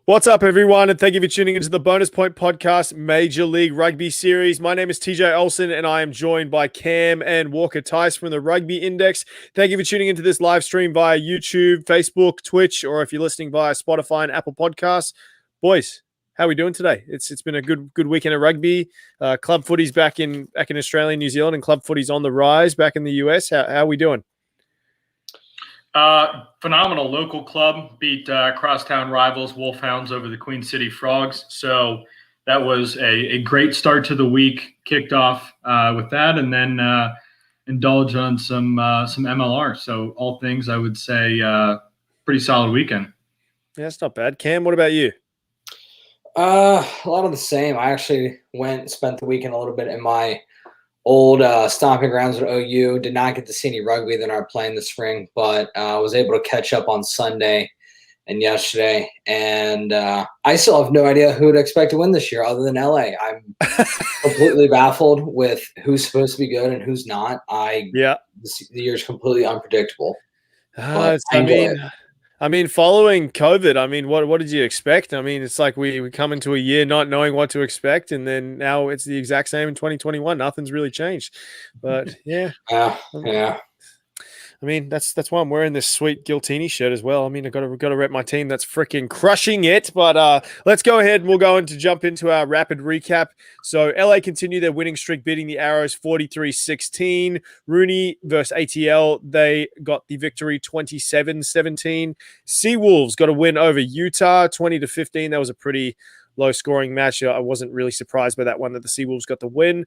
What's up, everyone, and thank you for tuning into the Bonus Point Podcast Major League Rugby Series. My name is TJ Olsen, and I am joined by Cam and Walker Tice from the Rugby Index. Thank you for tuning into this live stream via YouTube, Facebook, Twitch, or if you're listening via Spotify and Apple Podcasts. Boys, how are we doing today? It's been a good weekend of rugby. Club footy's back in Australia and New Zealand, and club footy's on the rise back in the US. How are we doing? Phenomenal. Local club beat crosstown rivals Wolfhounds over the Queen City Frogs. So that was a great start to the week. Kicked off with that, and then indulged on some MLR. So all things, I would say, pretty solid weekend. Yeah, that's not bad. Cam, what about you? A lot of the same. I actually went and spent the weekend a little bit in my old stomping grounds at OU. Did not get to see any rugby that are playing this spring, but was able to catch up on Sunday and yesterday. And I still have no idea who to expect to win this year other than LA. I'm completely baffled with who's supposed to be good and who's not. The year's completely unpredictable. I mean, following COVID, what did you expect? It's like we come into a year not knowing what to expect, and then now it's the exact same in 2021. Nothing's really changed. But yeah. Yeah. That's why I'm wearing this sweet Giltini shirt as well. I've got to rep my team that's freaking crushing it. But let's go ahead and we'll go on to jump into our rapid recap. So LA continue their winning streak, beating the Arrows 43-16. RUNY versus ATL, they got the victory 27-17. Seawolves got a win over Utah 20-15. That was a pretty low-scoring match. I wasn't really surprised by that one that the Seawolves got the win.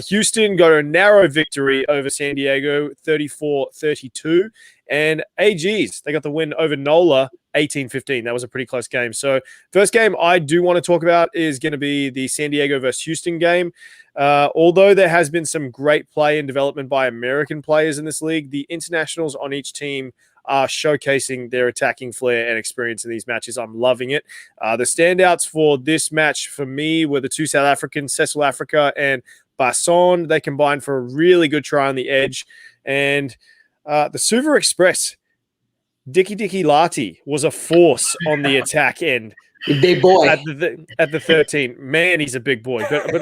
Houston got a narrow victory over San Diego, 34-32. And AGs, they got the win over NOLA, 18-15. That was a pretty close game. So first game I do want to talk about is going to be the San Diego versus Houston game. Although there has been some great play and development by American players in this league, the internationals on each team are showcasing their attacking flair and experience in these matches. I'm loving it. The standouts for this match for me were the two South Africans, Cecil Africa and Basson. They combined for a really good try on the edge. And the Suva Express, Dicky Lati, was a force on the attack end. Big boy. At the 13. Man, he's a big boy. But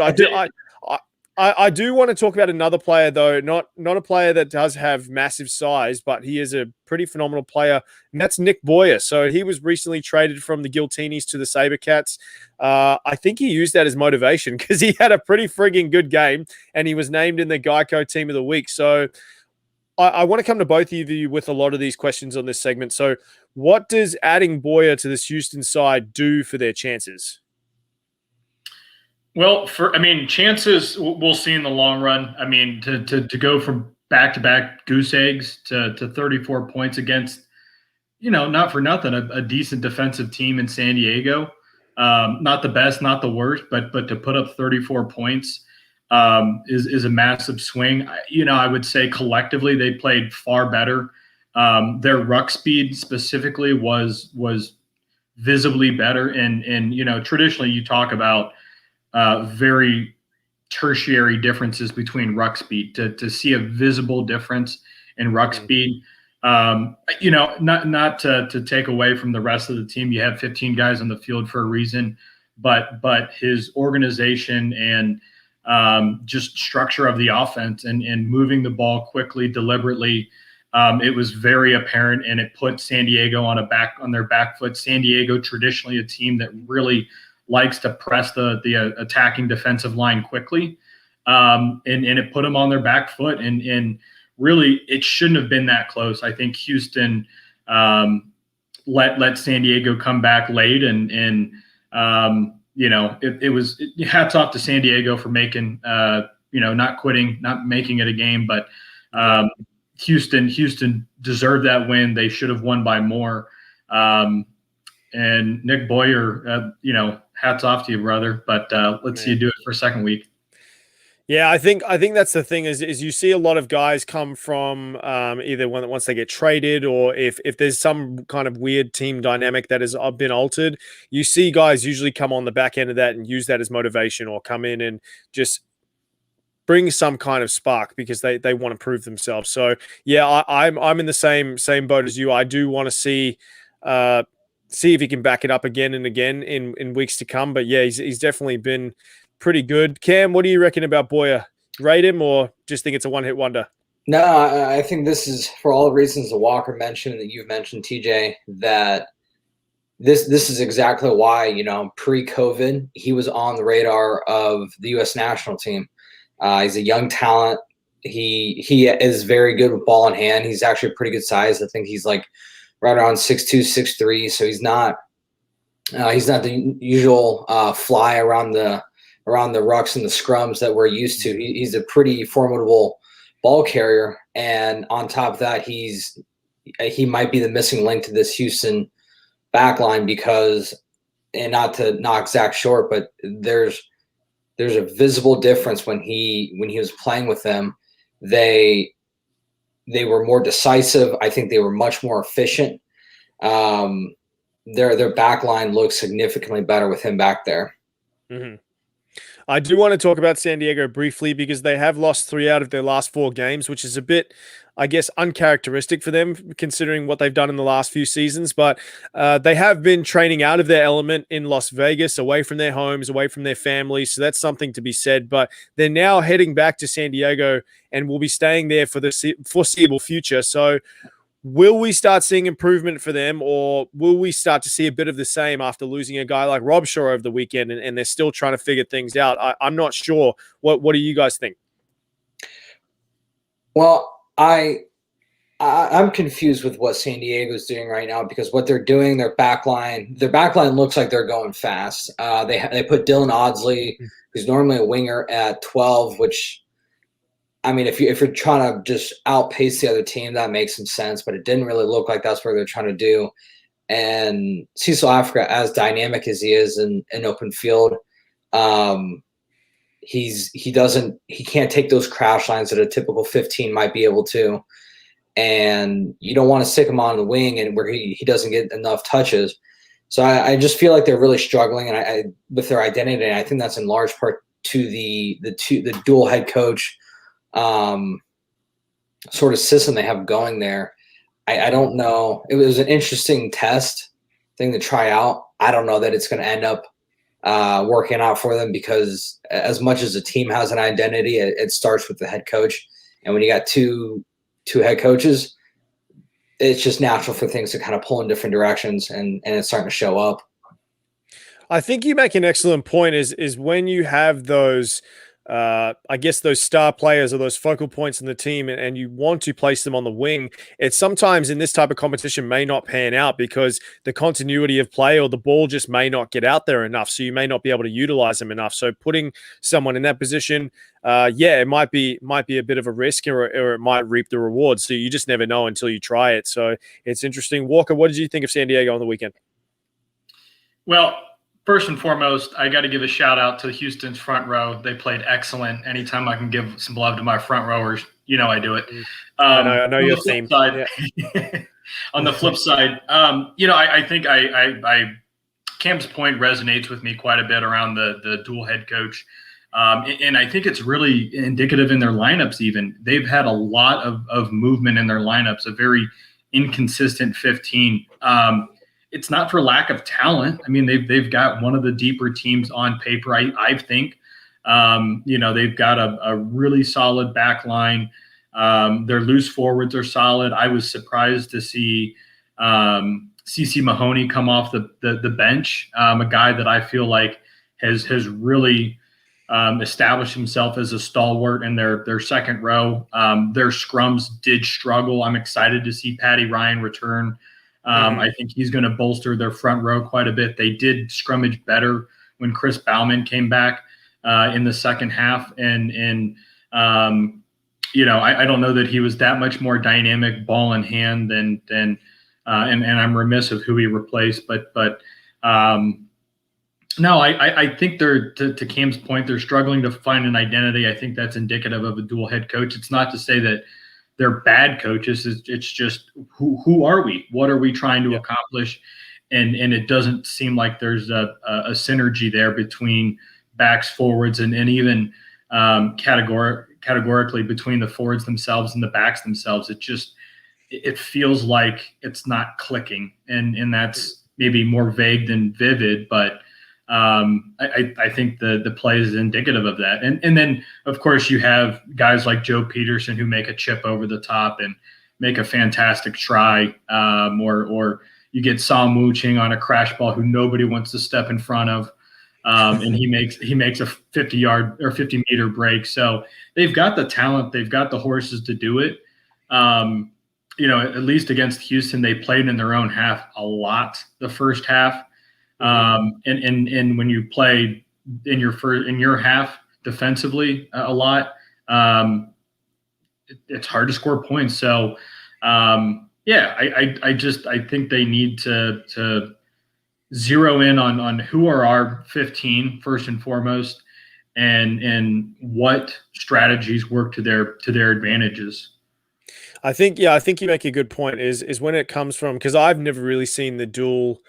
I do want to talk about another player, though, not a player that does have massive size, but he is a pretty phenomenal player, and that's Nick Boyer. So he was recently traded from the Giltinis to the Sabercats. I think he used that as motivation because he had a pretty frigging good game, and he was named in the Geico Team of the Week. So I want to come to both of you with a lot of these questions on this segment. So what does adding Boyer to this Houston side do for their chances? Well, chances we'll see in the long run. To go from back-to-back goose eggs to 34 points against, not for nothing, a decent defensive team in San Diego. Not the best, not the worst, but to put up 34 points is a massive swing. I would say collectively they played far better. Their ruck speed specifically was visibly better, and traditionally you talk about very tertiary differences between ruck speed. To see a visible difference in ruck speed, not to take away from the rest of the team. You have 15 guys on the field for a reason, but his organization and just structure of the offense and moving the ball quickly, deliberately, it was very apparent, and it put San Diego on their back foot. San Diego, traditionally a team that really likes to press the attacking defensive line quickly, and it put them on their back foot. And really, it shouldn't have been that close. I think Houston let San Diego come back late, and it was hats off to San Diego for making not quitting, not making it a game, but Houston deserved that win. They should have won by more. And Nick Boyer, hats off to you, brother. But let's see you do it for a second week. Yeah, I think that's the thing is you see a lot of guys come from either once they get traded, or if there's some kind of weird team dynamic that has been altered, you see guys usually come on the back end of that and use that as motivation, or come in and just bring some kind of spark because they want to prove themselves. So yeah, I'm in the same boat as you. I do want to see see if he can back it up again and again in weeks to come. But yeah, he's definitely been pretty good. Cam, what do you reckon about Boyer? Rate him or just think it's a one-hit wonder? No, I think this is for all the reasons that Walker mentioned and that you've mentioned, TJ, that this is exactly why, pre-COVID, he was on the radar of the U.S. national team. He's a young talent. He is very good with ball in hand. He's actually a pretty good size. I think he's like right around 6'2", 6'3", so he's not the usual fly around the rucks and the scrums that we're used to. He's a pretty formidable ball carrier, and on top of that, he might be the missing link to this Houston backline because, and not to knock Zach short, but there's a visible difference when he was playing with them. They were more decisive. I think they were much more efficient. Their back line looks significantly better with him back there. Mm-hmm. I do want to talk about San Diego briefly because they have lost 3 out of their last 4 games, which is a bit, I guess, uncharacteristic for them considering what they've done in the last few seasons. But they have been training out of their element in Las Vegas, away from their homes, away from their families. So that's something to be said. But they're now heading back to San Diego and will be staying there for the foreseeable future. So will we start seeing improvement for them, or will we start to see a bit of the same after losing a guy like Rob Shaw over the weekend and they're still trying to figure things out? I'm not sure. What do you guys think? Well, I'm confused with what San Diego's doing right now because what they're doing, their backline looks like they're going fast. They put Dylan Audsley, who's normally a winger, at 12, which, I mean, if you're trying to just outpace the other team, that makes some sense, but it didn't really look like that's what they're trying to do. And Cecil Africa, as dynamic as he is in open field, he can't take those crash lines that a typical 15 might be able to. And you don't want to stick him on the wing and where he doesn't get enough touches. So I just feel like they're really struggling and with their identity. And I think that's in large part to the dual head coach sort of system they have going there. I don't know. It was an interesting test thing to try out. I don't know that it's going to end up working out for them because as much as the team has an identity, it starts with the head coach. And when you got two head coaches, it's just natural for things to kind of pull in different directions, and it's starting to show up. I think you make an excellent point is when you have those I guess those star players or those focal points in the team and you want to place them on the wing, it's sometimes in this type of competition may not pan out because the continuity of play or the ball just may not get out there enough. So you may not be able to utilize them enough. So putting someone in that position, it might be a bit of a risk or it might reap the reward. So you just never know until you try it. So it's interesting. Walker, what did you think of San Diego on the weekend? Well, first and foremost, I got to give a shout out to Houston's front row. They played excellent. Anytime I can give some love to my front rowers, I do it. I know your theme. Yeah. On the flip side, I think Cam's point resonates with me quite a bit around the dual head coach. And I think it's really indicative in their lineups even. They've had a lot of movement in their lineups, a very inconsistent 15. It's not for lack of talent. I mean, they've got one of the deeper teams on paper, I think. They've got a really solid back line. Their loose forwards are solid. I was surprised to see CeCe Mahoney come off the bench, a guy that I feel like has really established himself as a stalwart in their second row. Their scrums did struggle. I'm excited to see Patty Ryan return. I think he's going to bolster their front row quite a bit. They did scrummage better when Chris Bauman came back in the second half. And I don't know that he was that much more dynamic ball in hand than and I'm remiss of who he replaced. But no, I think they're, to Cam's point, they're struggling to find an identity. I think that's indicative of a dual head coach. It's not to say that they're bad coaches. It's just who are we? What are we trying to accomplish? And it doesn't seem like there's a synergy there between backs, forwards, and even categorically between the forwards themselves and the backs themselves. It feels like it's not clicking, and that's maybe more vague than vivid, but I think the play is indicative of that. And then, of course, you have guys like Joe Peterson who make a chip over the top and make a fantastic try, or you get Sam Wu-Ching on a crash ball who nobody wants to step in front of, and he makes a 50-yard or 50-meter break. So they've got the talent, they've got the horses to do it. At least against Houston, they played in their own half a lot the first half. And when you play in your half defensively a lot, it's hard to score points. So I think they need to zero in on who are our 15 first and foremost, and what strategies work to their advantages. I think you make a good point is when it comes from, because I've never really seen the dual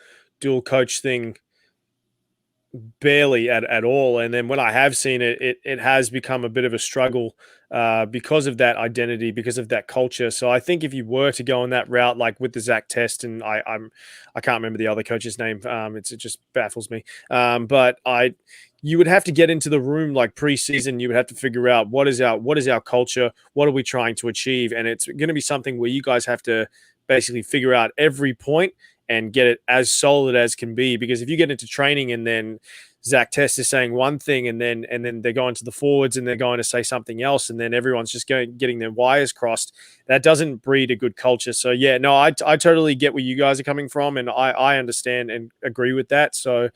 coach thing barely at all. And then when I have seen it, it has become a bit of a struggle because of that identity, because of that culture. So I think if you were to go on that route, like with the Zach Test, and I can't remember the other coach's name. It just baffles me. But you would have to get into the room like preseason. You would have to figure out what is our culture, what are we trying to achieve, and it's going to be something where you guys have to basically figure out every point and get it as solid as can be. Because if you get into training and then Zach Test is saying one thing and then they're going to the forwards and they're going to say something else, and then everyone's just getting their wires crossed, that doesn't breed a good culture. So yeah, no, I totally get where you guys are coming from, and I understand and agree with that. So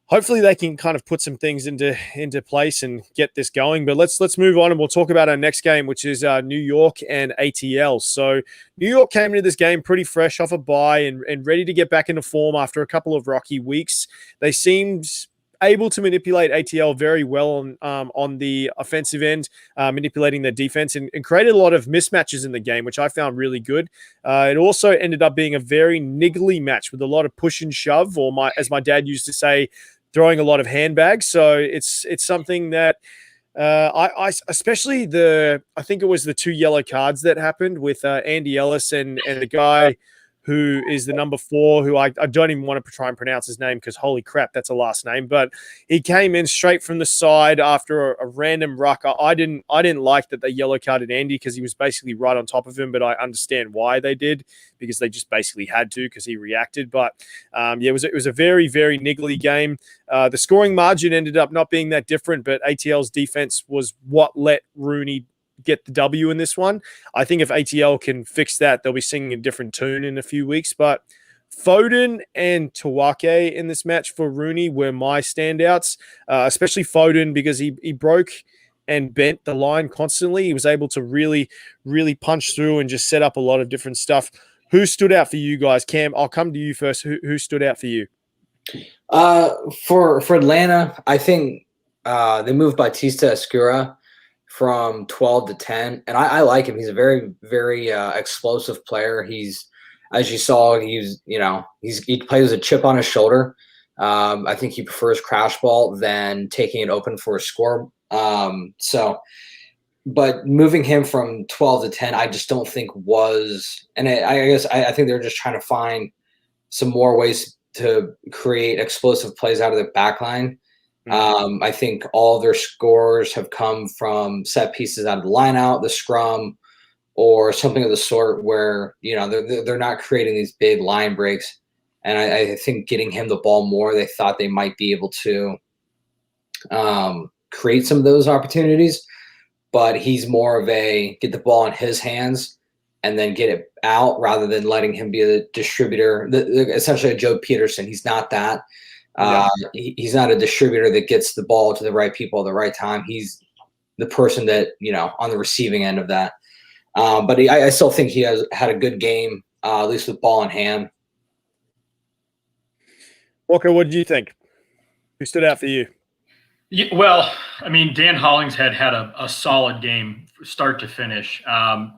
hopefully they can kind of put some things into place and get this going. But let's move on, and we'll talk about our next game, which is New York and ATL. So New York came into this game pretty fresh off a bye and ready to get back into form after a couple of rocky weeks. They seemed able to manipulate ATL very well on the offensive end, manipulating their defense and created a lot of mismatches in the game, which I found really good. It also ended up being a very niggly match with a lot of push and shove, or as my dad used to say, throwing a lot of handbags. So it's something that I especially I think it was the 2 yellow cards that happened with Andy Ellis and the guy who is the number 4, who I don't even want to try and pronounce his name because holy crap, that's a last name. But he came in straight from the side after a random ruck. I didn't like that they yellow carded Andy because he was basically right on top of him, but I understand why they did, because they just basically had to because he reacted. But it was a very, very niggly game. The scoring margin ended up not being that different, but ATL's defense was what let RUNY get the W in this one. I think if ATL can fix that, they'll be singing a different tune in a few weeks. But Foden and Tawake in this match for RUNY were my standouts, especially Foden, because he broke and bent the line constantly. He was able to really, really punch through and just set up a lot of different stuff. Who stood out for you guys? Cam, I'll come to you first. Who stood out for you? For Atlanta, I think they moved Batista Escura from 12 to 10. And I like him. He's a very, very explosive player. He's, as you saw, he plays with a chip on his shoulder. I think he prefers crash ball than taking it open for a score. But moving him from 12 to 10, I just don't think was, and I think they're just trying to find some more ways to create explosive plays out of the back line. I think all their scores have come from set pieces out of the line out, the scrum, or something of the sort where, they're not creating these big line breaks. And I think getting him the ball more, they thought they might be able to create some of those opportunities. But he's more of a get the ball in his hands and then get it out rather than letting him be a distributor, essentially a Joe Peterson. He's not that. He's not a distributor that gets the ball to the right people at the right time. He's the person that, on the receiving end of that. But I still think he has had a good game, at least with ball in hand. Walker, what did you think? Who stood out for you? Yeah, well, I mean, Dan Hollingshead had a solid game start to finish,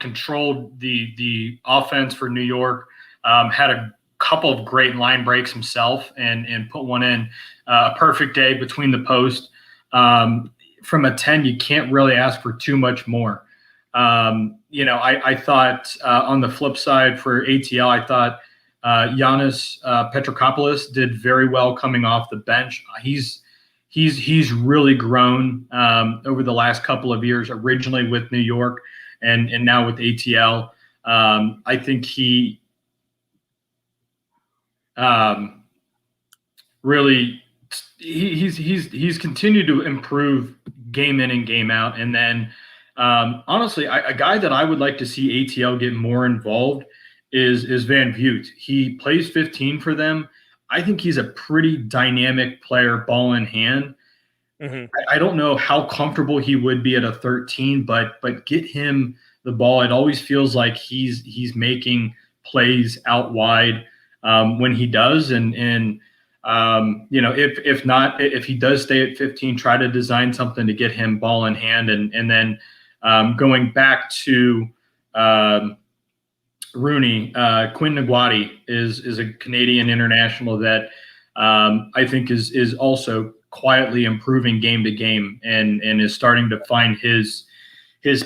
controlled the offense for New York, had a couple of great line breaks himself and put one in, a perfect day between the post. From a 10, you can't really ask for too much more. I thought on the flip side for ATL, I thought Giannis Petrokopoulos did very well coming off the bench. He's really grown over the last couple of years, originally with New York and now with ATL. I think he really he's continued to improve game in and game out. And then honestly, a guy that I would like to see ATL get more involved is Van Vliet. He plays 15 for them. I think he's a pretty dynamic player, ball in hand. Mm-hmm. I don't know how comfortable he would be at a 13, but get him the ball. It always feels like he's making plays out wide when he does. And if not, if he does stay at 15, try to design something to get him ball in hand. And then going back to RUNY, Quinn Ngwati is a Canadian international that I think is also quietly improving game to game and is starting to find his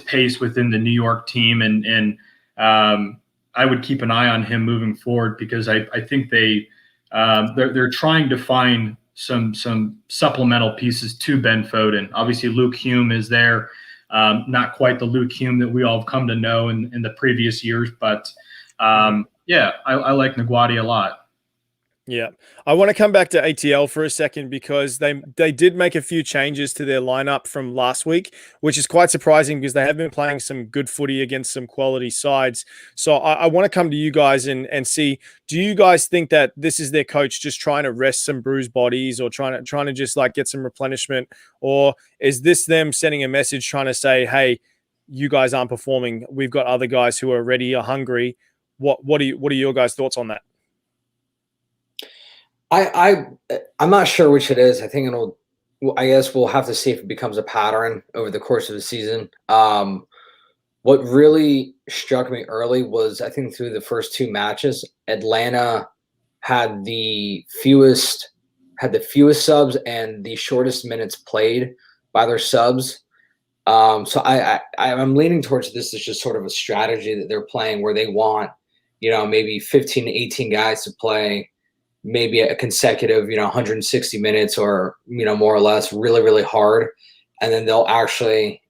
pace within the New York team. And I would keep an eye on him moving forward because I think they're trying to find some supplemental pieces to Ben Foden. Obviously, Luke Hume is there. Not quite the Luke Hume that we all have come to know in the previous years, but I like Ngwati a lot. Yeah. I want to come back to ATL for a second because they did make a few changes to their lineup from last week, which is quite surprising because they have been playing some good footy against some quality sides. So I want to come to you guys and see, do you guys think that this is their coach just trying to rest some bruised bodies or trying to just like get some replenishment? Or is this them sending a message trying to say, hey, you guys aren't performing. We've got other guys who are ready or hungry. What are your guys' thoughts on that? I'm not sure which it is. I think I guess we'll have to see if it becomes a pattern over the course of the season. What really struck me early was I think through the first two matches, Atlanta had the fewest subs and the shortest minutes played by their subs. So I'm leaning towards this as just sort of a strategy that they're playing where they want, maybe 15 to 18 guys to play maybe a consecutive, 160 minutes or, more or less really, really hard. And then they'll actually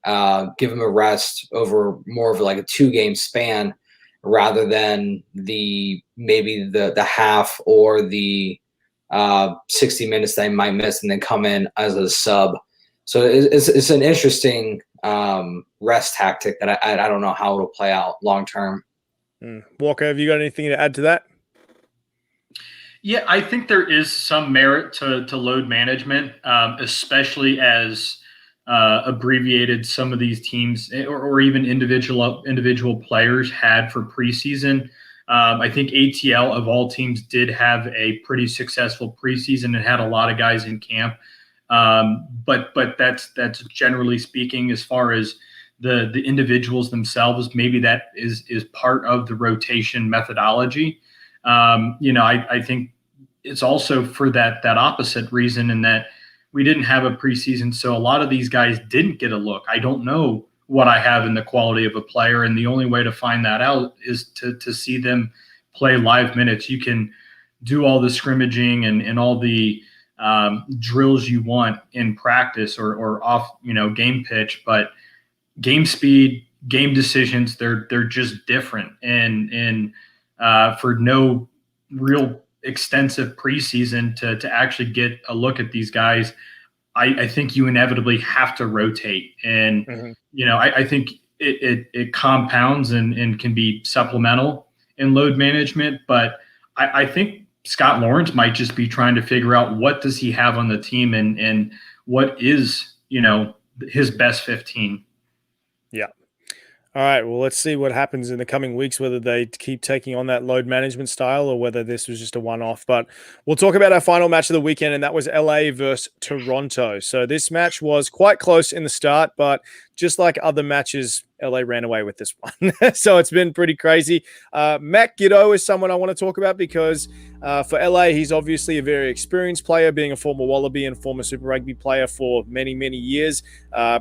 give them a rest over more of like a 2-game span rather than maybe the half or the 60 minutes they might miss and then come in as a sub. So it's an interesting rest tactic that I don't know how it'll play out long term. Walker, have you got anything to add to that? Yeah, I think there is some merit to load management, especially as abbreviated some of these teams or even individual players had for preseason. I think ATL of all teams did have a pretty successful preseason and had a lot of guys in camp. But that's generally speaking, as far as the individuals themselves, maybe that is part of the rotation methodology. I think it's also for that opposite reason in that we didn't have a preseason. So a lot of these guys didn't get a look. I don't know what I have in the quality of a player. And the only way to find that out is to see them play live minutes. You can do all the scrimmaging and all the drills you want in practice or off, game pitch, but game speed, game decisions, they're just different. And for no real extensive preseason to actually get a look at these guys, I think you inevitably have to rotate. And, I think it compounds and can be supplemental in load management. But I think Scott Lawrence might just be trying to figure out what does he have on the team and what is, his best 15. Yeah. All right, well, let's see what happens in the coming weeks, whether they keep taking on that load management style or whether this was just a one-off. But we'll talk about our final match of the weekend, and that was LA versus Toronto. So this match was quite close in the start, but just like other matches, LA ran away with this one. So it's been pretty crazy. Matt Giddo is someone I want to talk about because for LA, he's obviously a very experienced player, being a former Wallaby and former Super Rugby player for many, many years.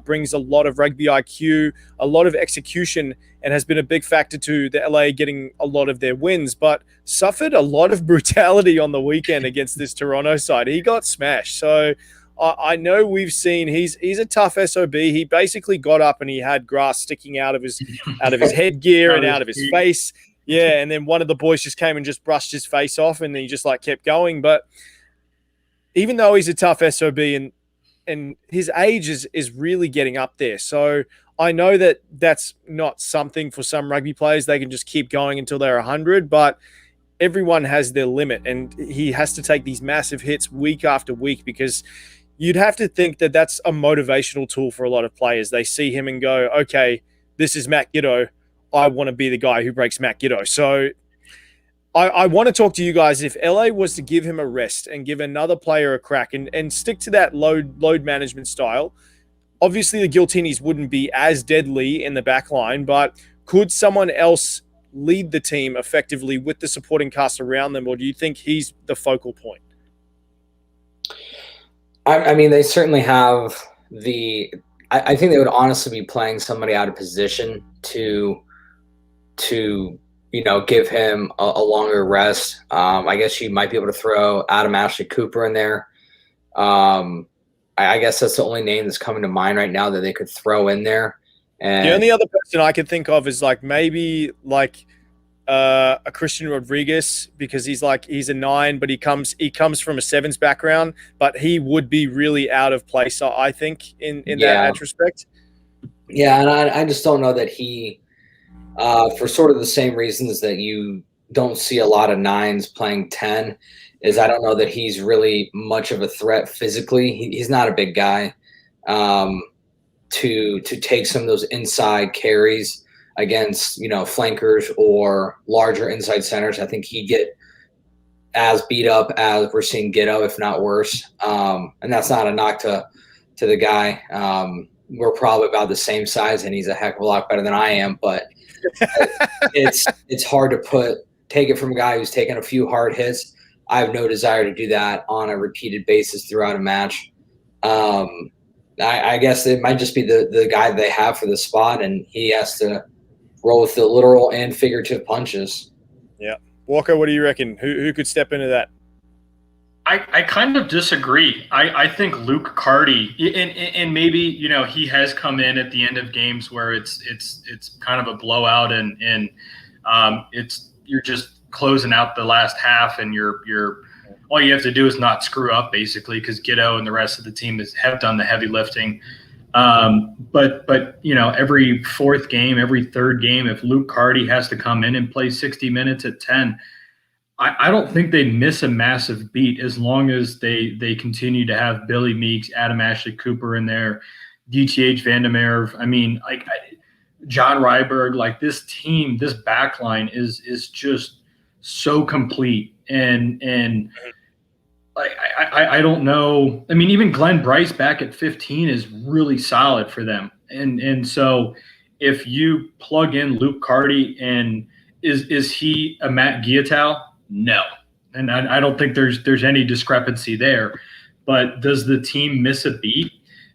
Brings a lot of rugby IQ, a lot of execution, and has been a big factor to the LA getting a lot of their wins, but suffered a lot of brutality on the weekend against this Toronto side. He got smashed. So I know we've seen he's a tough SOB. He basically got up and he had grass sticking out of his headgear and out of his face. Yeah, and then one of the boys just came and just brushed his face off, and then he just like kept going. But even though he's a tough SOB and his age is really getting up there, so I know that that's not something for some rugby players. They can just keep going until they're 100, but everyone has their limit, and he has to take these massive hits week after week because you'd have to think that that's a motivational tool for a lot of players. They see him and go, okay, this is Matt Giddo. I want to be the guy who breaks Matt Giddo. So I want to talk to you guys. If LA was to give him a rest and give another player a crack and stick to that load management style, obviously the Giltinis wouldn't be as deadly in the back line, but could someone else lead the team effectively with the supporting cast around them, or do you think he's the focal point? I mean, they certainly have I think they would honestly be playing somebody out of position to give him a longer rest. I guess you might be able to throw Adam Ashley Cooper in there. I guess that's the only name that's coming to mind right now that they could throw in there. And the only other person I could think of is maybe a Christian Rodriguez, because he's a 9, but he comes from a 7s background, but he would be really out of place, I think, in that retrospect. Yeah, and I just don't know that he, for sort of the same reasons that you don't see a lot of 9s playing 10, is I don't know that he's really much of a threat physically. He's not a big guy to take some of those inside carries against, flankers or larger inside centers. I think he'd get as beat up as we're seeing Giddo, if not worse. And that's not a knock to the guy. We're probably about the same size, and he's a heck of a lot better than I am. But it's hard to take it from a guy who's taken a few hard hits. I have no desire to do that on a repeated basis throughout a match. I guess it might just be the guy they have for the spot, and he has to roll with the literal and figurative punches. Yeah. Walker, what do you reckon? Who could step into that? I kind of disagree. I think Luke Carty, and maybe, he has come in at the end of games where it's kind of a blowout and you're just closing out the last half, and you're all you have to do is not screw up, basically, because Giddo and the rest of the team have done the heavy lifting. But every fourth game, every third game, if Luke Carty has to come in and play 60 minutes at 10, I don't think they miss a massive beat as long as they continue to have Billy Meeks, Adam Ashley Cooper in there, DTH Vandermeer. I mean, John Ryberg, this team, this back line is just so complete. And I don't know. I mean, even Glenn Bryce back at 15 is really solid for them. And so if you plug in Luke Carty, and is he a Matt Guillotel? No. And I don't think there's any discrepancy there. But does the team miss a beat?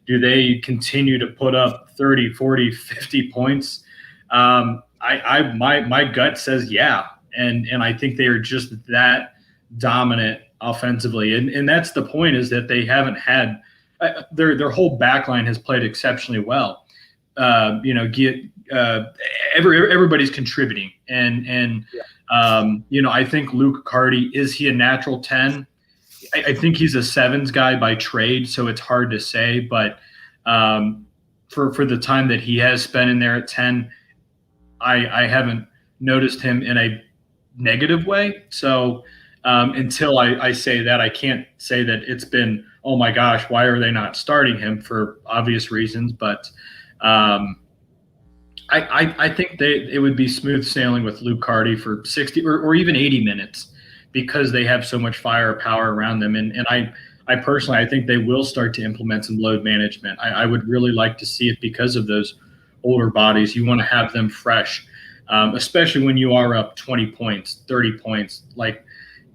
Do they continue to put up 30, 40, 50 points? My gut says yeah. And I think they are just that dominant offensively. And that's the point, is that they haven't had their whole back line has played exceptionally well. Everybody's contributing. And I think Luke Carty, is he a natural 10? I think he's a 7s guy by trade, so it's hard to say. But for the time that he has spent in there at 10, I haven't noticed him in a negative way. So until I say that, I can't say that it's been, oh my gosh, why are they not starting him, for obvious reasons. But I think it would be smooth sailing with Luke Carty for 60 or even 80 minutes, because they have so much firepower around them. And I I think they will start to implement some load management. I would really like to see it because of those older bodies. You want to have them fresh, especially when you are up 20 points, 30 points. Like,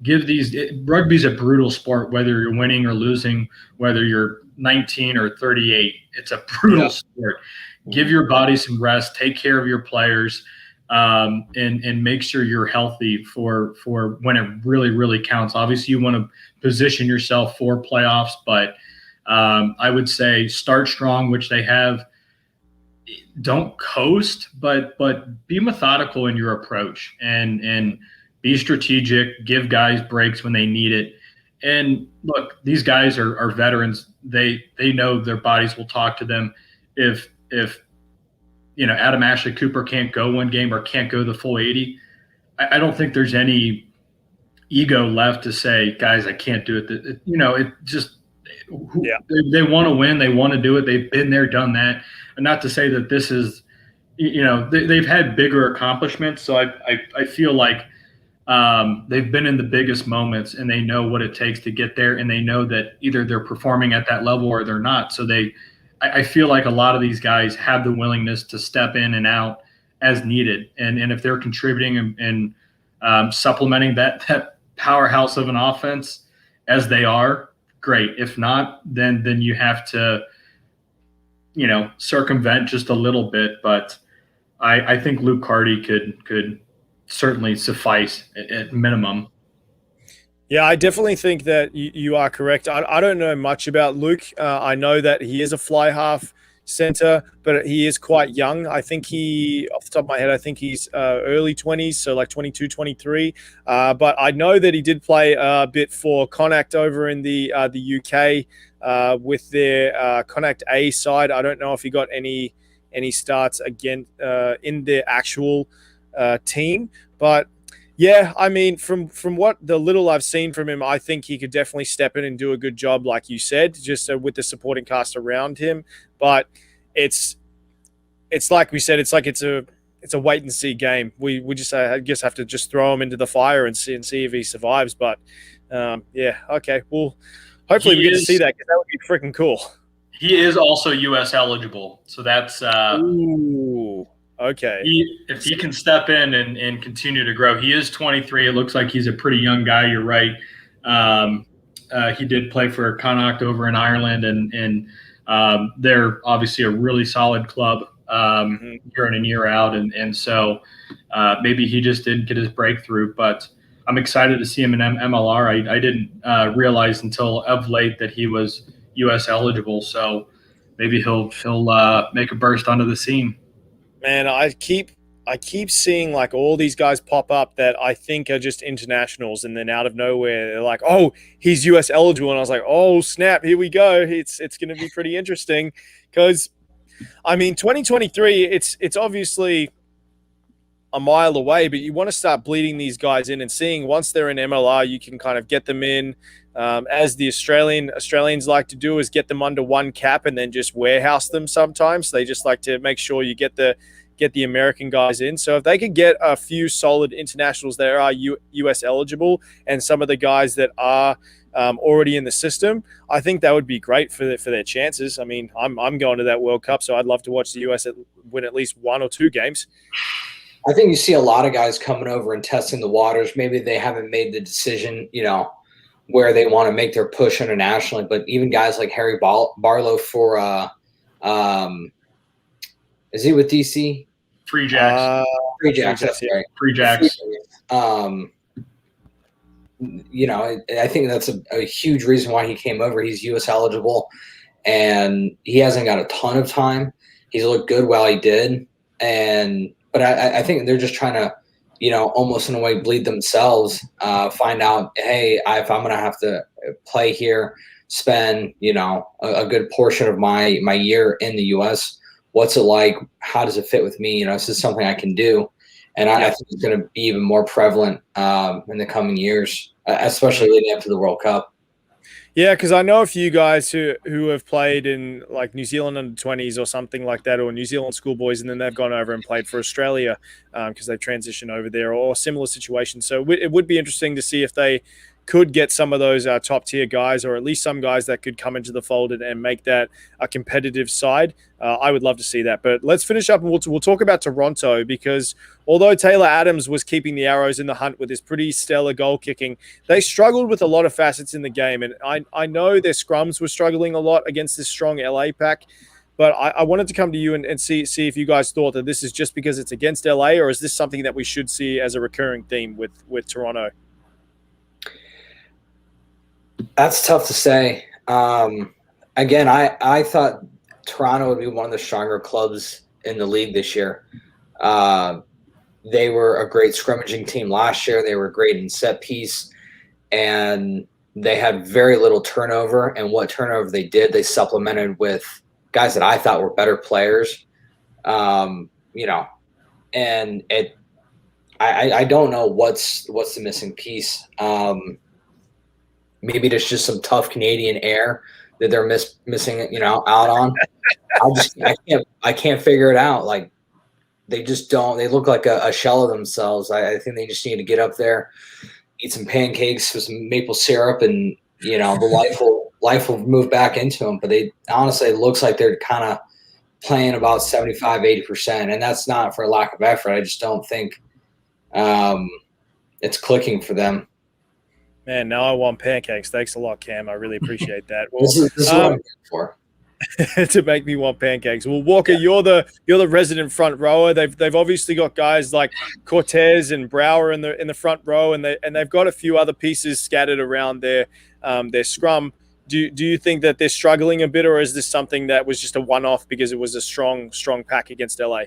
rugby's a brutal sport, whether you're winning or losing, whether you're 19 or 38. It's a brutal sport. Give your body some rest, take care of your players, and make sure you're healthy for when it really, really counts. Obviously, you want to position yourself for playoffs, but I would say start strong, which they have. Don't coast, but be methodical in your approach and be strategic. Give guys breaks when they need it. And look, these guys are veterans. They know their bodies will talk to them. If Adam Ashley Cooper can't go one game or can't go the full 80, I don't think there's any ego left to say, guys, I can't do it. It just they want to win. They want to do it. They've been there, done that. And not to say that this is, they've had bigger accomplishments. So I feel like they've been in the biggest moments and they know what it takes to get there. And they know that either they're performing at that level or they're not. So I feel like a lot of these guys have the willingness to step in and out as needed. And if they're contributing and supplementing that powerhouse of an offense as they are, great. If not, then you have to, circumvent just a little bit. But I think Luke Carty could certainly suffice at minimum. Yeah, I definitely think that you are correct. I don't know much about Luke. I know that he is a fly half center, but he is quite young. I think off the top of my head, I think he's early 20s, so like 22, 23. But I know that he did play a bit for Connacht over in the UK with their Connacht A side. I don't know if he got any starts again in the actual team, but yeah, I mean, from what the little I've seen from him, I think he could definitely step in and do a good job, like you said, just with the supporting cast around him. But it's like we said, it's a wait and see game. We just I guess have to just throw him into the fire and see if he survives. But yeah, okay, well, hopefully we get to see that, because that would be freaking cool. He is also U.S. eligible, so that's ooh. Okay. If he can step in and continue to grow, he is 23. It looks like he's a pretty young guy. You're right. He did play for Connacht over in Ireland, and they're obviously a really solid club year in and year out. And so maybe he just didn't get his breakthrough, but I'm excited to see him in MLR. I didn't realize until of late that he was U.S. eligible. So maybe he'll make a burst onto the scene. Man, I keep seeing like all these guys pop up that I think are just internationals, and then out of nowhere they're like, "Oh, he's US eligible," and I was like, "Oh snap, here we go." It's going to be pretty interesting, because I mean, 2023, it's obviously a mile away, but you want to start bleeding these guys in and seeing once they're in MLR, you can kind of get them in. As the Australians like to do, is get them under one cap and then just warehouse them sometimes. They just like to make sure you get the American guys in. So if they could get a few solid internationals that are US eligible, and some of the guys that are already in the system, I think that would be great for their chances. I mean, I'm going to that World Cup, so I'd love to watch the US win at least one or two games. I think you see a lot of guys coming over and testing the waters. Maybe they haven't made the decision, where they want to make their push internationally. But even guys like Harry Barlow for is he with DC? Free Jacks. Free Jacks. That's right. Free Jacks. I think that's a huge reason why he came over. He's U.S. eligible, and he hasn't got a ton of time. He's looked good while he did, but I think they're just trying to, almost in a way bleed themselves, find out, hey, if I'm going to have to play here, spend, a good portion of my year in the U.S., what's it like? How does it fit with me? This is something I can do. And I think it's going to be even more prevalent in the coming years, especially leading up to the World Cup. Yeah, because I know a few guys who have played in like New Zealand under 20s or something like that, or New Zealand schoolboys, and then they've gone over and played for Australia because they've transitioned over there, or similar situations. So it would be interesting to see if they could get some of those top tier guys, or at least some guys that could come into the fold and make that a competitive side. I would love to see that. But let's finish up, and we'll talk about Toronto, because although Taylor Adams was keeping the arrows in the hunt with his pretty stellar goal kicking, they struggled with a lot of facets in the game. And I know their scrums were struggling a lot against this strong LA pack. But I wanted to come to you and see if you guys thought that this is just because it's against LA, or is this something that we should see as a recurring theme with Toronto? That's tough to say. Again, I thought Toronto would be one of the stronger clubs in the league this year. They were a great scrummaging team last year. They were great in set piece, and they had very little turnover. And what turnover they did, they supplemented with guys that I thought were better players. And I don't know what's the missing piece. Maybe there's just some tough Canadian air that they're missing, out on. I can't figure it out. Like, they just don't. They look like a shell of themselves. I think they just need to get up there, eat some pancakes with some maple syrup, and the life will move back into them. But they honestly, it looks like they're kind of playing about 75, 80%, and that's not for lack of effort. I just don't think it's clicking for them. Man, now I want pancakes. Thanks a lot, Cam. I really appreciate that. Well, this is what I'm looking for. To make me want pancakes. Well, Walker, you're the resident front rower. They've obviously got guys like Cortez and Brower in the front row, and they've got a few other pieces scattered around their scrum. Do you think that they're struggling a bit, or is this something that was just a one-off because it was a strong pack against LA?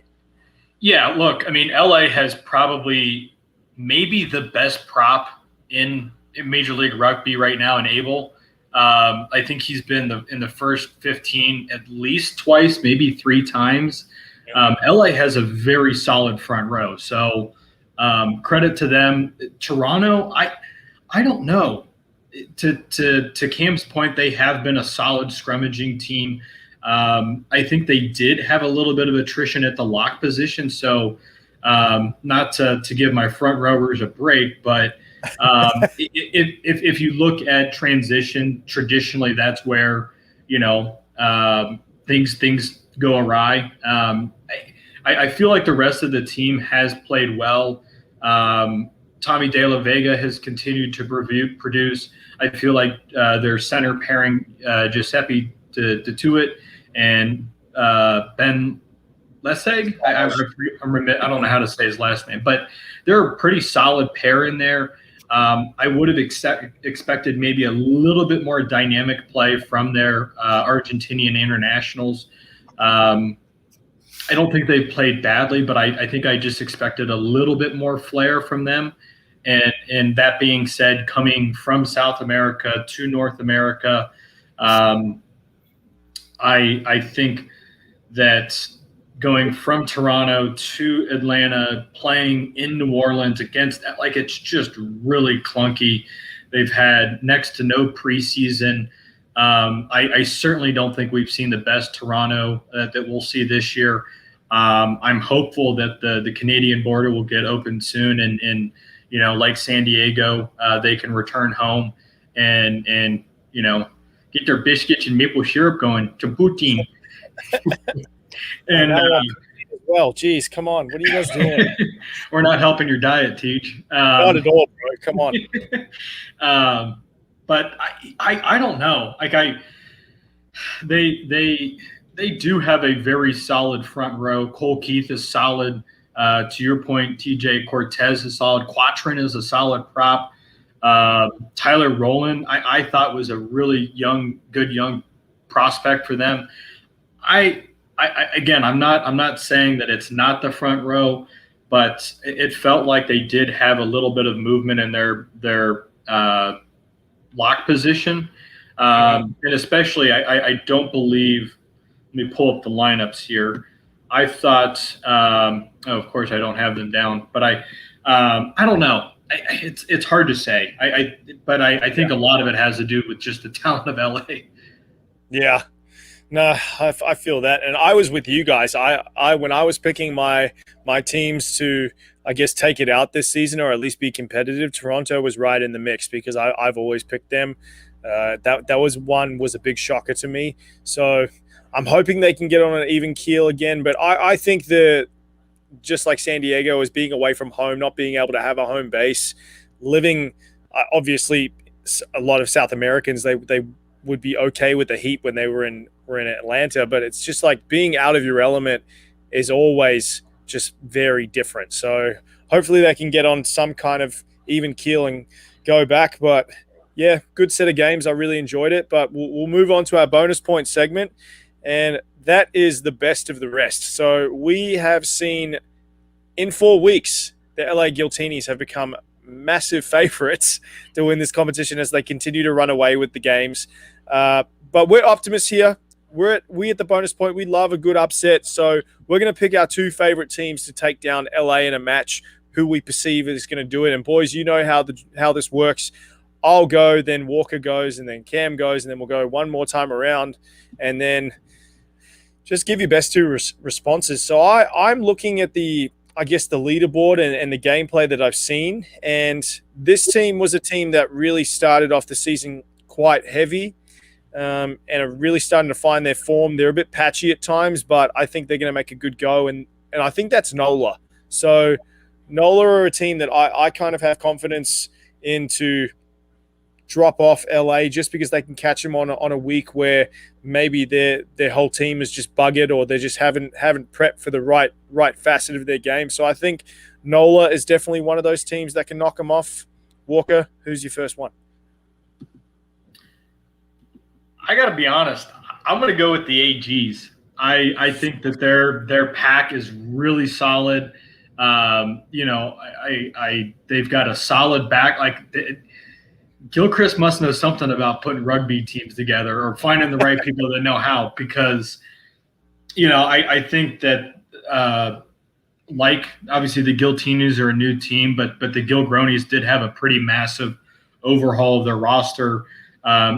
Yeah, look, I mean, LA has probably maybe the best prop in Major League Rugby right now in Abel. I think he's been in the first 15 at least twice, maybe 3 times. LA has a very solid front row, so credit to them. Toronto, I don't know. To Cam's point, they have been a solid scrummaging team. I think they did have a little bit of attrition at the lock position, so not to give my front rowers a break, but if you look at transition, traditionally that's where things go awry. I feel like the rest of the team has played well. Tommy De La Vega has continued to produce. I feel like their center pairing, Giuseppe Tuit and Ben Leseg. I don't know how to say his last name, but they're a pretty solid pair in there. I would have expected maybe a little bit more dynamic play from their Argentinian internationals. I don't think they played badly, but I think I just expected a little bit more flair from them. And that being said, coming from South America to North America, I think that going from Toronto to Atlanta, playing in New Orleans against that, like, it's just really clunky. They've had next to no preseason. I certainly don't think we've seen the best Toronto that we'll see this year. I'm hopeful that the Canadian border will get open soon, and like San Diego, they can return home and get their biscuits and maple syrup going to Putin. And well, geez, come on, what are you guys doing? We're not helping your diet, Teach. Not at all, bro. Come on. But I don't know. Like they do have a very solid front row. Cole Keith is solid. To your point, TJ Cortez is solid. Quatrin is a solid prop. Tyler Rowland, I thought was a really good young prospect for them. Again, I'm not saying that it's not the front row, but it felt like they did have a little bit of movement in their lock position, and especially I don't believe. Let me pull up the lineups here. I thought, of course, I don't have them down, but I don't know. It's hard to say. I think a lot of it has to do with just the talent of LA. Yeah. No, I feel that, and I was with you guys. I when I was picking my teams to, I guess, take it out this season or at least be competitive, Toronto was right in the mix because I've always picked them. That was a big shocker to me. So I'm hoping they can get on an even keel again. But I think the just like San Diego is being away from home, not being able to have a home base, living obviously a lot of South Americans they would be okay with the heat when they were in Atlanta, but it's just like being out of your element is always just very different. So hopefully they can get on some kind of even keel and go back. But yeah, good set of games. I really enjoyed it. But we'll move on to our bonus point segment, and that is the best of the rest. So we have seen in 4 weeks the LA Guiltinis have become massive favorites to win this competition as they continue to run away with the games. But we're optimists here. We at the bonus point, we love a good upset. So we're going to pick our 2 favorite teams to take down LA in a match, who we perceive is going to do it. And boys, you know how this works. I'll go, then Walker goes, and then Cam goes, and then we'll go one more time around, and then just give your best 2 responses. So I'm looking at the leaderboard and the gameplay that I've seen. And this team was a team that really started off the season quite heavy and are really starting to find their form. They're a bit patchy at times, but I think they're going to make a good go. And I think that's NOLA. So NOLA are a team that I kind of have confidence in to drop off LA just because they can catch them on a week where maybe their whole team is just buggered or they just haven't prepped for the right facet of their game. So I think NOLA is definitely one of those teams that can knock them off. Walker, who's your first one? I got to be honest. I'm going to go with the AGs. I think that their pack is really solid. They've got a solid back. Gilchrist must know something about putting rugby teams together or finding the right people that know how, because, I think that obviously the Guiltinis are a new team, but the Gilgronis did have a pretty massive overhaul of their roster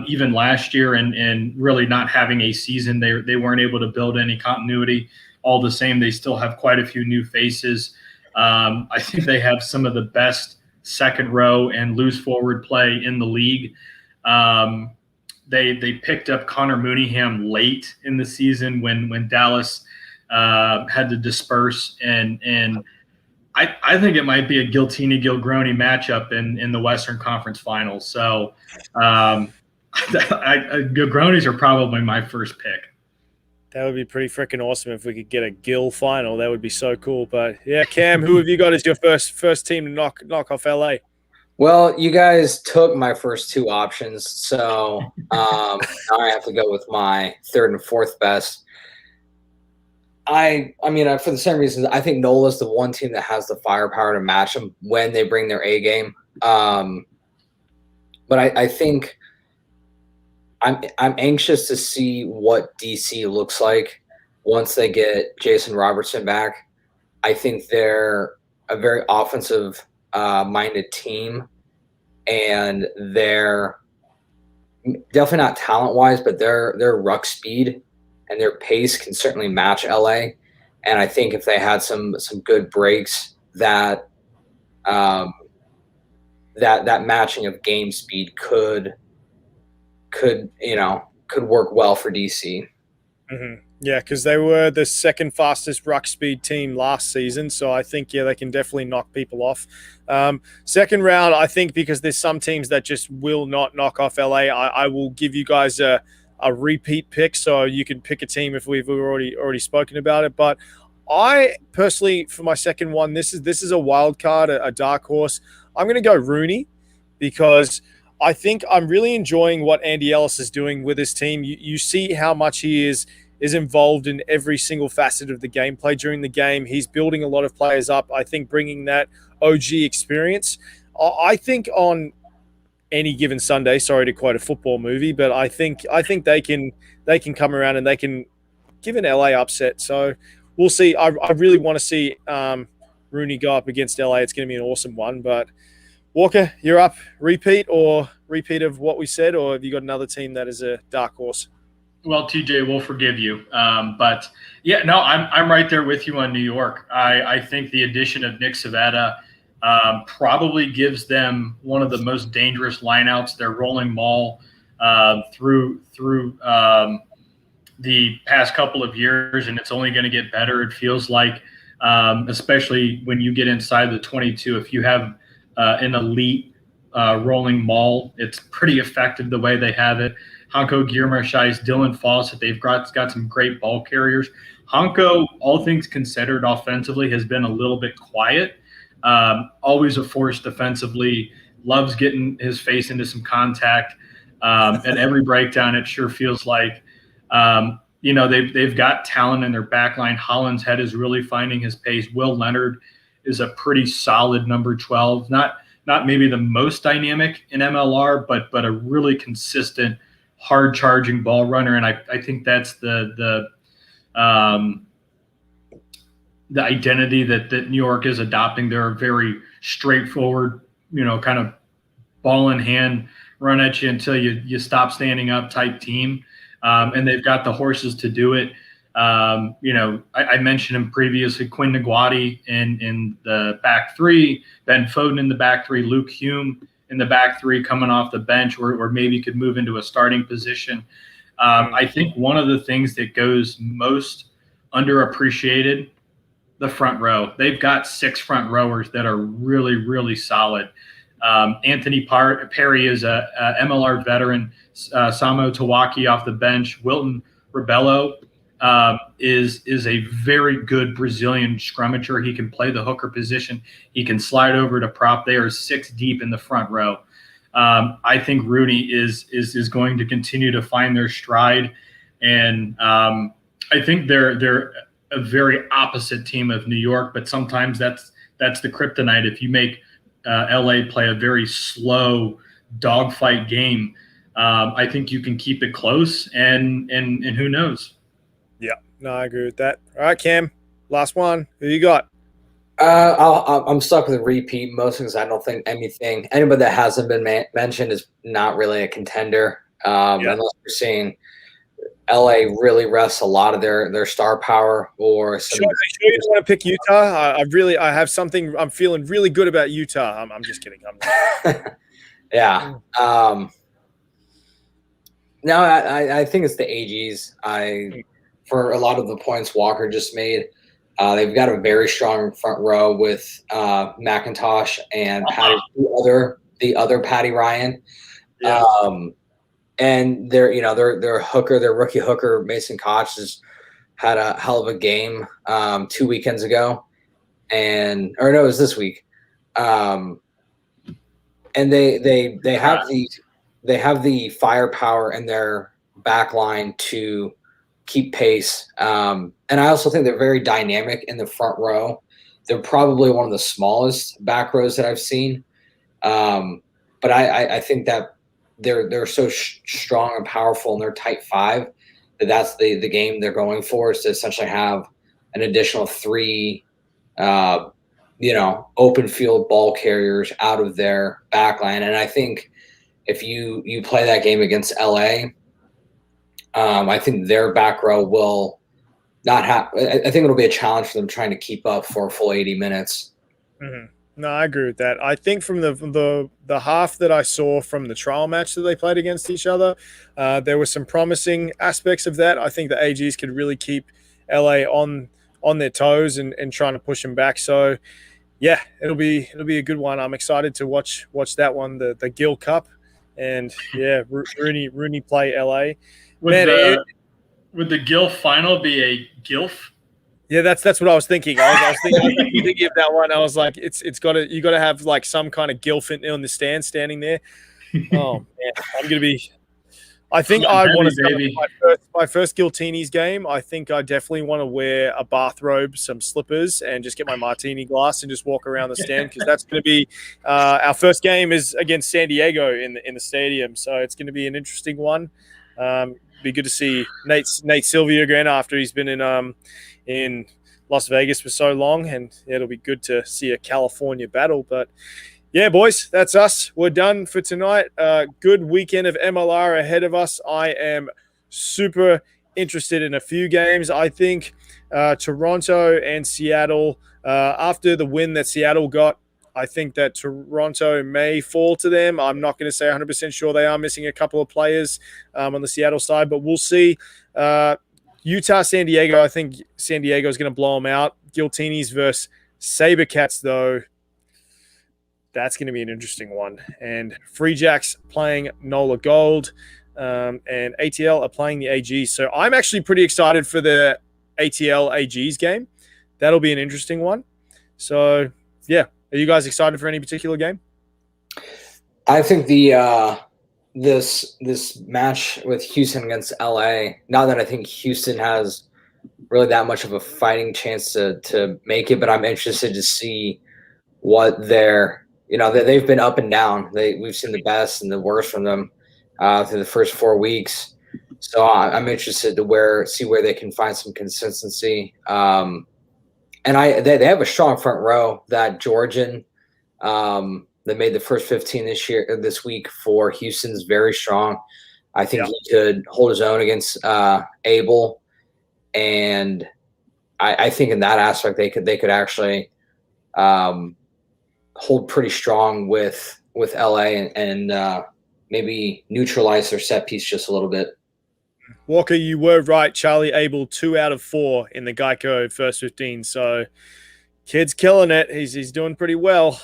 even last year, and really not having a season. They weren't able to build any continuity. All the same, they still have quite a few new faces. I think they have some of the best second row and loose forward play in the league. They picked up Connor Mooneyham late in the season when Dallas had to disperse, and I think it might be a Giltini-Gilgroni matchup in the Western Conference Finals. So Gilgronis are probably my first pick. That would be pretty freaking awesome if we could get a Gil final. That would be so cool. But yeah, Cam, who have you got as your first team to knock off LA? Well, you guys took my first 2 options, so now I have to go with my 3rd and 4th best. I mean, for the same reasons, I think NOLA's the one team that has the firepower to match them when they bring their A game. But I think I'm anxious to see what DC looks like once they get Jason Robertson back. I think they're a very offensive minded team, and they're definitely not talent wise, but their ruck speed and their pace can certainly match LA. And I think if they had some good breaks, that that matching of game speed could work well for DC. Mm-hmm. Yeah, because they were the second fastest ruck speed team last season. So I think, they can definitely knock people off. Second round, I think because there's some teams that just will not knock off LA, I will give you guys a repeat pick. So you can pick a team if we've already spoken about it. But I personally, for my second one, this is a wild card, a dark horse. I'm going to go RUNY because I think I'm really enjoying what Andy Ellis is doing with his team. You see how much he is involved in every single facet of the gameplay during the game. He's building a lot of players up. I think bringing that OG experience. I think on any given Sunday, sorry to quote a football movie, but I think they can come around and they can give an LA upset. So we'll see. I really want to see RUNY go up against LA. It's going to be an awesome one. But Walker, you're up. Repeat of what we said, or have you got another team that is a dark horse? Well, TJ, we'll forgive you. But yeah, no, I'm right there with you on New York. I think the addition of Nick Savetta probably gives them one of the most dangerous lineouts. They're rolling maul through the past couple of years, and it's only going to get better. It feels like, especially when you get inside the 22, if you have an elite rolling maul, it's pretty effective the way they have it. Hanko Giermarshais, Dylan Fawcett, they've got some great ball carriers. Hanko, all things considered, offensively has been a little bit quiet. Always a force defensively, loves getting his face into some contact. At every breakdown, it sure feels like they've got talent in their back line. Holland's Head is really finding his pace. Will Leonard is a pretty solid number 12. Not maybe the most dynamic in MLR, but a really consistent, hard charging ball runner. And I think that's the identity that New York is adopting. They're a very straightforward, kind of ball in hand, run at you until you stop standing up type team. And they've got the horses to do it. I mentioned him previously, Quinn Nguati in the back three, Ben Foden in the back three, Luke Hume in the back three coming off the bench, or maybe could move into a starting position. I think one of the things that goes most underappreciated, the front row. They've got 6 front rowers that are really, really solid. Anthony Perry is a MLR veteran. Samo Tawaki off the bench. Wilton Rebello is a very good Brazilian scrummager. He can play the hooker position. He can slide over to prop. They are 6 deep in the front row. I think RUNY is going to continue to find their stride, and I think they're a very opposite team of New York. But sometimes that's the kryptonite. If you make LA play a very slow dogfight game, I think you can keep it close, and who knows? Yeah, no, I agree with that. All right, Cam, last one. Who you got? I'm stuck with a repeat mostly because I don't think anybody that hasn't been mentioned is not really a contender. Unless we're seeing LA really rests a lot of their star power or some. Sure you just want to pick Utah? I have something. I'm feeling really good about Utah. I'm just kidding. Yeah. No, I think it's the AGs. For a lot of the points Walker just made, they've got a very strong front row with McIntosh and Patty, the other Patty Ryan. Yeah. And their rookie hooker Mason Koch has had a hell of a game 2 weekends ago, it was this week. And they have the firepower in their back line to keep pace. And I also think they're very dynamic in the front row. They're probably one of the smallest back rows that I've seen. But I think that they're so strong and powerful in their tight 5 that's the game they're going for, is to essentially have an additional 3 open field ball carriers out of their back line. And I think if you play that game against LA, I think their back row will not have. I think it'll be a challenge for them trying to keep up for a full 80 minutes. Mm-hmm. No, I agree with that. I think from the half that I saw from the trial match that they played against each other, there were some promising aspects of that. I think the AGs could really keep LA on their toes and trying to push them back. So, yeah, it'll be a good one. I'm excited to watch that one, the Gill Cup, and yeah, RUNY play LA. Would the Gill final be a GILF? Yeah, that's what I was thinking. I was thinking of that one. I was like, you got to have like some kind of gilf in the stand standing there. Oh man, I'm gonna be. I think I want to start my first Giltini's game. I think I definitely want to wear a bathrobe, some slippers, and just get my martini glass and just walk around the stand, because that's going to be our first game is against San Diego in the stadium. So it's going to be an interesting one. Be good to see Nate Sylvia again after he's been in Las Vegas for so long, and it'll be good to see a California battle. But yeah, boys, that's us. We're done for tonight. Good weekend of MLR ahead of us. I am super interested in a few games. I think Toronto and Seattle, after the win that Seattle got, I think that Toronto may fall to them. I'm not going to say 100% sure. They are missing a couple of players on the Seattle side, but we'll see. Utah, San Diego, I think San Diego is going to blow them out. Giltinis versus Sabercats, though, that's going to be an interesting one. And Free Jacks playing NOLA Gold, and ATL are playing the AGs. So I'm actually pretty excited for the ATL AGs game. That'll be an interesting one. So, yeah. Are you guys excited for any particular game? I think the this match with Houston against LA, now that I think Houston has really that much of a fighting chance to make it, but I'm interested to see what they're, they've been up and down. We've seen the best and the worst from them through the first 4 weeks. So I'm interested to see where they can find some consistency. And they have a strong front row. That Georgian that made the first 15 this week for Houston's very strong. I think he could hold his own against Abel, and I think in that aspect they could actually hold pretty strong with LA and maybe neutralize their set piece just a little bit. Walker, you were right. Charlie Abel, 2 out of 4 in the Geico first 15. So, kid's killing it. He's doing pretty well.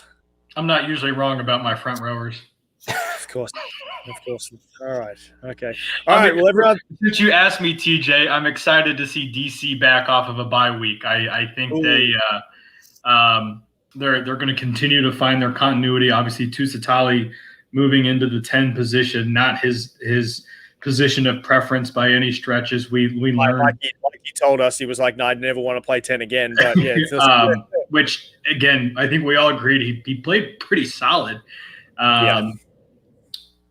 I'm not usually wrong about my front rowers. Of course. All right. Okay. All right. Well, everyone. Since you asked me, TJ, I'm excited to see DC back off of a bye week. I think they're going to continue to find their continuity. Obviously, Tusitali moving into the 10 position, not his position of preference by any stretches. We learned, like he told us, he was like, "No, I'd never want to play 10 again." But yeah, which again, I think we all agreed he played pretty solid.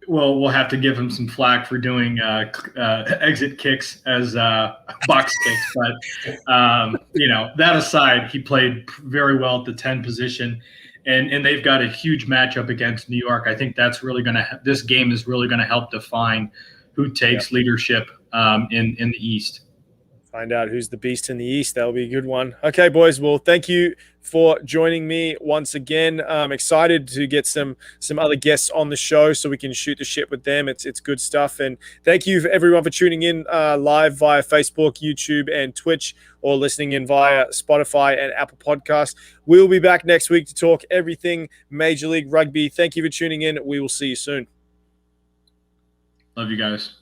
Well, we'll have to give him some flack for doing exit kicks as box kicks, but that aside, he played very well at the 10 position. And they've got a huge matchup against New York. I think that's really this game is really going to help define who takes leadership in the East. Find out who's the beast in the East. That'll be a good one. Okay, boys. Well, thank you for joining me once again. I'm excited to get some other guests on the show so we can shoot the shit with them. It's good stuff. And thank you for everyone for tuning in live via Facebook, YouTube, and Twitch, or listening in via Spotify and Apple Podcasts. We'll be back next week to talk everything Major League Rugby. Thank you for tuning in. We will see you soon. Love you guys.